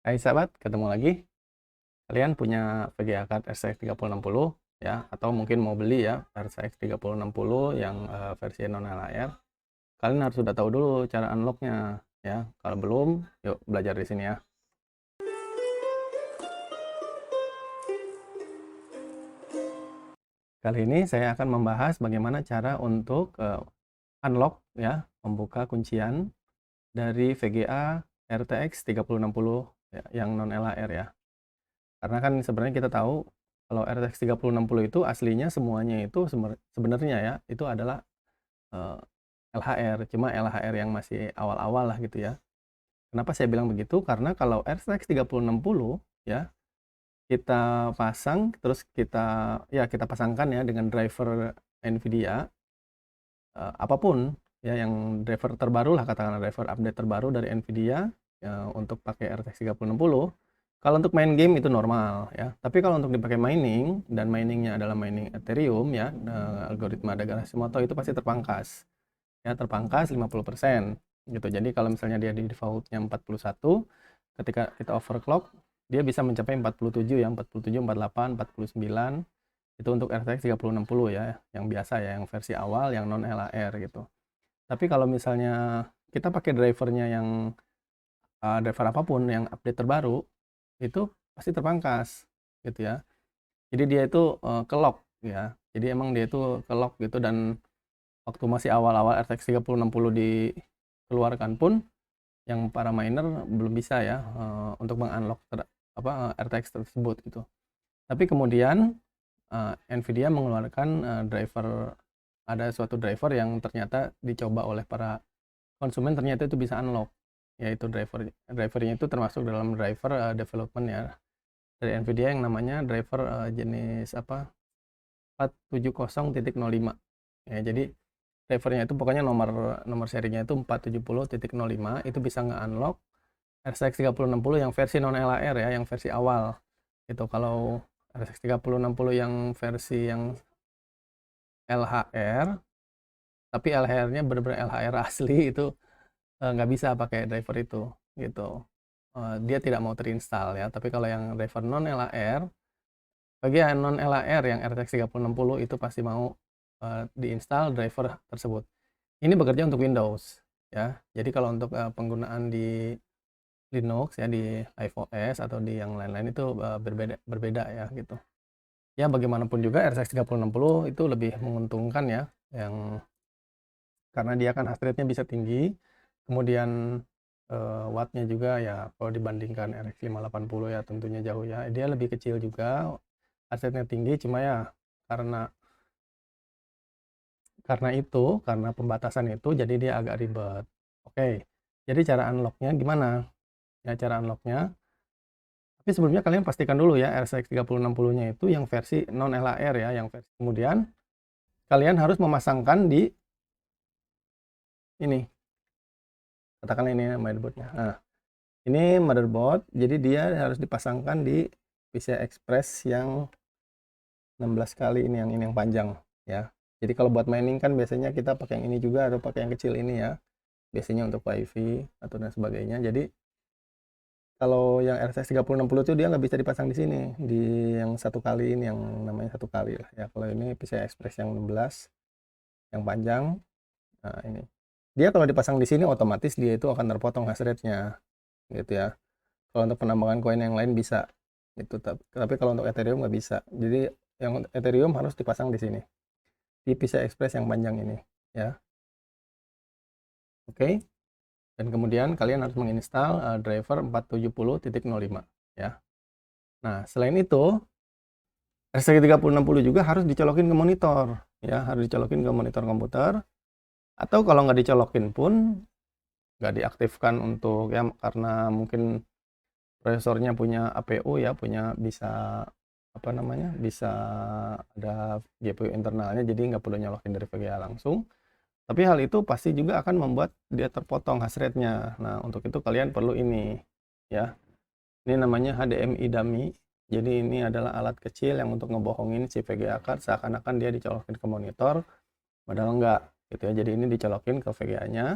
Hai sahabat, ketemu lagi. Kalian punya VGA card RTX 3060 ya, atau mungkin mau beli ya RTX 3060 yang versi non LHR. Kalian harus sudah tahu dulu cara unlocknya ya. Kalau belum, yuk belajar di sini ya. Kali ini saya akan membahas bagaimana cara untuk unlock ya, membuka kuncian dari VGA RTX 3060 ya, yang non LHR ya. Karena kan sebenarnya kita tahu kalau RTX 3060 itu aslinya semuanya itu sebenarnya ya, itu adalah LHR, cuma LHR yang masih awal-awal lah gitu ya. Kenapa saya bilang begitu? Karena kalau RTX 3060 ya, kita pasang terus kita pasangkan ya dengan driver Nvidia apapun ya, yang driver terbaru lah, katakanlah driver update terbaru dari Nvidia untuk pakai RTX 3060. Kalau untuk main game itu normal ya, tapi kalau untuk dipakai mining dan miningnya adalah mining Ethereum ya, algoritma Dagger Hashimoto itu pasti terpangkas ya, terpangkas 50% gitu. Jadi kalau misalnya dia di defaultnya 41, ketika kita overclock dia bisa mencapai 47 ya, 47, 48, 49. Itu untuk RTX 3060 ya, yang biasa ya, yang versi awal yang non LHR gitu. Tapi kalau misalnya kita pakai drivernya yang driver apapun yang update terbaru, itu pasti terpangkas gitu ya. Jadi dia itu ke lock ya. Jadi emang dia itu ke lock gitu, dan waktu masih awal-awal RTX 3060 dikeluarkan pun yang para miner belum bisa ya untuk mengunlock RTX tersebut gitu. Tapi kemudian Nvidia mengeluarkan ada suatu driver yang ternyata dicoba oleh para konsumen, ternyata itu bisa unlock, yaitu drivernya itu termasuk dalam driver development ya dari Nvidia yang namanya driver jenis 470.05 ya. Jadi drivernya itu pokoknya nomor nomor serinya itu 470.05, itu bisa nge-unlock RTX 3060 yang versi non LHR ya, yang versi awal itu. Kalau RTX 3060 yang versi yang LHR, tapi LHR-nya benar-benar LHR asli, itu nggak bisa pakai driver itu gitu. Dia tidak mau terinstall ya. Tapi kalau yang driver non LHR, bagi yang non LHR yang RTX 3060 itu pasti mau diinstal driver tersebut. Ini bekerja untuk Windows ya. Jadi kalau untuk penggunaan di Linux ya, di iOS atau di yang lain-lain itu berbeda ya gitu. Ya bagaimanapun juga RTX 3060 itu lebih menguntungkan ya, yang karena dia kan hash rate-nya bisa tinggi, kemudian wattnya juga ya, kalau dibandingkan RX 580 ya tentunya jauh ya. Dia lebih kecil juga, hash rate-nya tinggi, cuma ya karena karena pembatasan itu jadi dia agak ribet. Oke, jadi cara unlocknya gimana ya? Cara unlocknya, tapi sebelumnya kalian pastikan dulu ya RTX 3060-nya itu yang versi non LHR ya, yang versi. Kemudian kalian harus memasangkan di ini, katakan ini motherboardnya. Nah, ini motherboard, jadi dia harus dipasangkan di PCI Express yang 16 kali ini yang panjang ya. Jadi kalau buat mining kan biasanya kita pakai yang ini juga atau pakai yang kecil ini ya, biasanya untuk wifi atau dan sebagainya. Jadi kalau yang RTX 3060 itu dia nggak bisa dipasang di sini, di yang satu kali ini, yang namanya satu kali lah ya. Kalau ini PCI Express yang 16 yang panjang, nah ini dia kalau dipasang di sini otomatis dia itu akan terpotong hash rate-nya gitu ya. Kalau untuk penambangan koin yang lain bisa itu, tapi kalau untuk Ethereum nggak bisa. Jadi yang Ethereum harus dipasang di sini, di PCI Express yang panjang ini ya. Oke, dan kemudian kalian harus menginstal driver 470.05 ya. Nah selain itu RTX 3060 juga harus dicolokin ke monitor ya, harus dicolokin ke monitor komputer, atau kalau nggak dicolokin pun nggak diaktifkan untuk ya, karena mungkin prosesornya punya APU ya, punya bisa bisa ada GPU internalnya, jadi nggak perlu nyolokin dari VGA langsung. Tapi hal itu pasti juga akan membuat dia terpotong hash rate-nya. Nah untuk itu kalian perlu ini ya, ini namanya HDMI dummy. Jadi ini adalah alat kecil yang untuk ngebohongin si VGA card seakan-akan dia dicolokin ke monitor, padahal enggak gitu ya. Jadi ini dicolokin ke VGA-nya,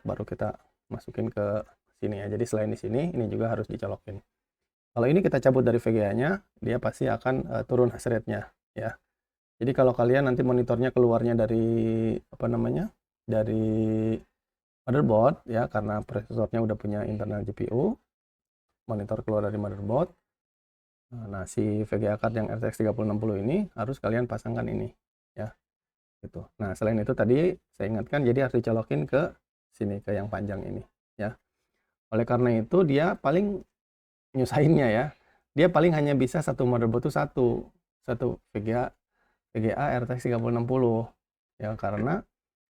baru kita masukin ke sini ya. Jadi selain di sini, ini juga harus dicolokin. Kalau ini kita cabut dari VGA-nya, dia pasti akan turun hash rate-nya ya. Jadi kalau kalian nanti monitornya keluarnya dari apa namanya? Dari motherboard ya, karena prosesornya udah punya internal GPU, monitor keluar dari motherboard. Nah, si VGA card yang RTX 3060 ini harus kalian pasangkan ini ya. Gitu. Nah, selain itu tadi saya ingatkan jadi harus dicolokin ke sini, ke yang panjang ini ya. Oleh karena itu dia paling nyusahinnya ya. Dia paling hanya bisa satu motherboard itu satu VGA RTX 3060 ya, karena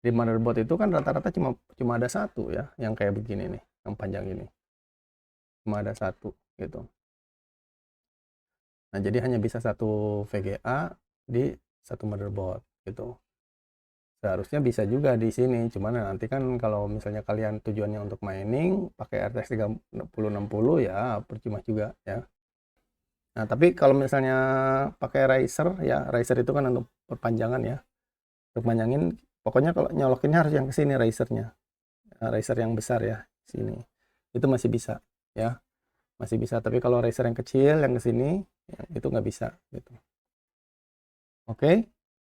di motherboard itu kan rata-rata cuma ada satu ya, yang kayak begini nih, yang panjang ini. Cuma ada satu gitu. Nah, jadi hanya bisa satu VGA di satu motherboard gitu. Seharusnya bisa juga di sini, cuman nanti kan kalau misalnya kalian tujuannya untuk mining pakai RTX 3060 ya percuma juga ya. Nah, tapi kalau misalnya pakai riser ya, riser itu kan untuk perpanjangan ya. Untuk panjangin, pokoknya kalau nyolokinnya harus yang ke sini risernya. Riser yang besar ya, sini. Itu masih bisa ya. Masih bisa, tapi kalau riser yang kecil yang ke sini ya, itu nggak bisa gitu. Oke.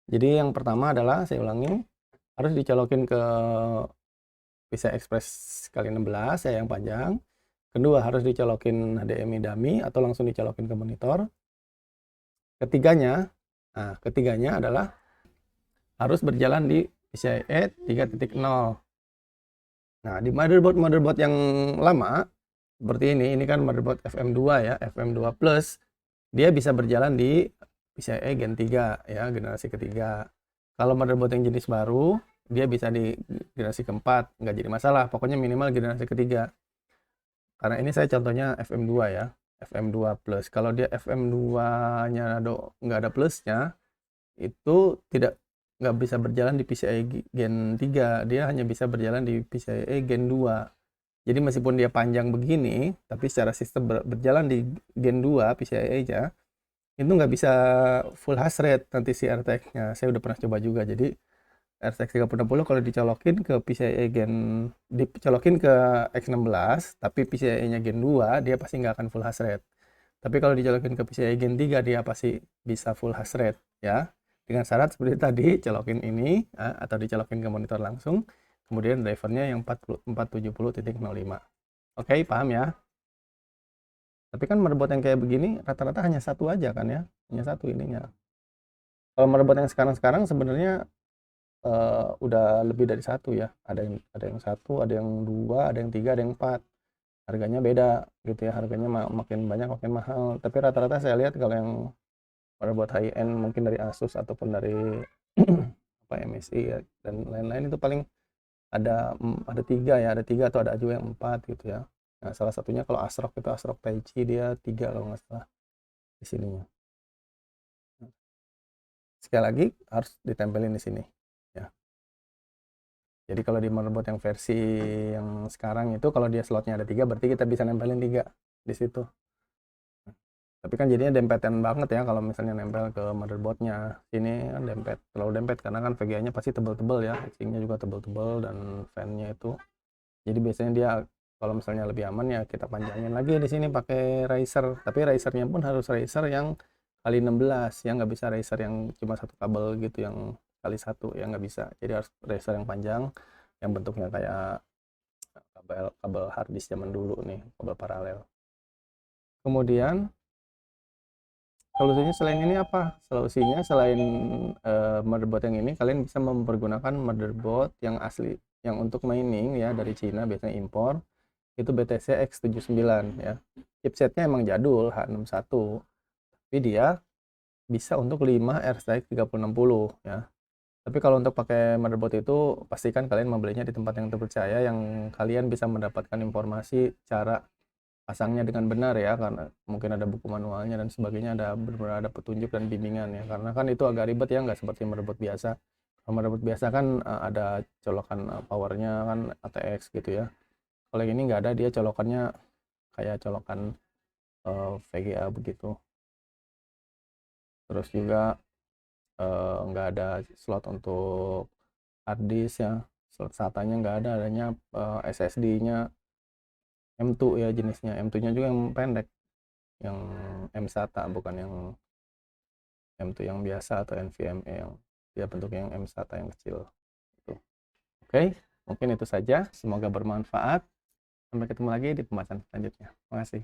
Jadi yang pertama adalah saya ulangi, harus dicolokin ke PCI Express kali 16 ya, yang panjang. Kedua, harus dicolokin HDMI dummy atau langsung dicolokin ke monitor. Ketiganya adalah harus berjalan di PCIe 3.0. Nah, di motherboard yang lama seperti ini kan motherboard FM2 ya, FM2 Plus, dia bisa berjalan di PCIe Gen 3 ya, generasi ketiga. Kalau motherboard yang jenis baru, dia bisa di generasi keempat, nggak jadi masalah, pokoknya minimal generasi ketiga. Karena ini saya contohnya FM2 ya, FM2 Plus. Kalau dia FM2-nya nggak ada plusnya, itu nggak bisa berjalan di PCIe Gen 3, dia hanya bisa berjalan di PCIe Gen 2. Jadi meskipun dia panjang begini, tapi secara sistem berjalan di Gen 2 PCIe-nya, itu nggak bisa full hash rate nanti si RTX-nya. Saya udah pernah coba juga. Jadi RTX 3060 kalau dicolokin ke dicolokin ke X16, tapi PCIe-nya Gen 2, dia pasti nggak akan full hash rate. Tapi kalau dicolokin ke PCIe Gen 3, dia pasti bisa full hash rate ya. Dengan syarat seperti tadi, colokin ini atau dicolokin ke monitor langsung, kemudian drivernya yang 470.05. Oke, paham ya? Tapi kan motherboard yang kayak begini rata-rata hanya satu aja kan ya, hanya satu ininya. Kalau motherboard yang sekarang sebenarnya udah lebih dari satu ya, ada yang satu, ada yang dua, ada yang tiga, ada yang empat. Harganya beda gitu ya, harganya makin banyak makin mahal. Tapi rata-rata saya lihat kalau yang motherboard high end mungkin dari Asus ataupun dari apa MSI ya, dan lain-lain itu paling ada tiga ya, ada tiga atau ada juga yang empat gitu ya. Nah, salah satunya kalau ASRock itu ASRock Taichi, dia tiga kalau nggak salah di sininya. Sekali lagi harus ditempelin di sini ya. Jadi kalau di motherboard yang versi yang sekarang itu, kalau dia slotnya ada tiga, berarti kita bisa nempelin tiga di situ. Tapi kan jadinya dempetan banget ya kalau misalnya nempel ke motherboardnya. Ini kan terlalu dempet karena kan VGA-nya pasti tebel-tebel ya, heatsinknya juga tebel-tebel, dan fan-nya itu. Jadi biasanya dia kalau misalnya lebih aman ya kita panjangin lagi di sini pakai riser. Tapi risernya pun harus riser yang kali 16 ya, nggak bisa riser yang cuma satu kabel gitu, yang kali satu ya, nggak bisa. Jadi harus riser yang panjang, yang bentuknya kayak kabel hard disk zaman dulu nih, kabel paralel. Kemudian solusinya selain ini apa? Solusinya selain motherboard yang ini, kalian bisa mempergunakan motherboard yang asli, yang untuk mining ya, dari Cina biasanya impor. Itu BTC X79 ya. Chipsetnya emang jadul H61, tapi dia bisa untuk 5 RTX 3060 ya. Tapi kalau untuk pakai motherboard itu, pastikan kalian membelinya di tempat yang terpercaya, yang kalian bisa mendapatkan informasi cara pasangnya dengan benar ya, karena mungkin ada buku manualnya dan sebagainya, benar-benar ada petunjuk dan bimbingan ya, karena kan itu agak ribet ya, nggak seperti motherboard biasa. Kalau motherboard biasa kan ada colokan powernya kan, ATX gitu ya. Kalau yang ini nggak ada, dia colokannya kayak colokan VGA begitu. Terus juga nggak ada slot untuk hard disk ya, slot SATA-nya nggak ada, adanya SSD-nya M2 ya jenisnya. M2-nya juga yang pendek, yang M SATA, bukan yang M2 yang biasa atau NVMe yang dia bentuknya yang M SATA yang kecil. Gitu. Oke, mungkin itu saja. Semoga bermanfaat. Sampai ketemu lagi di pembahasan selanjutnya. Terima kasih.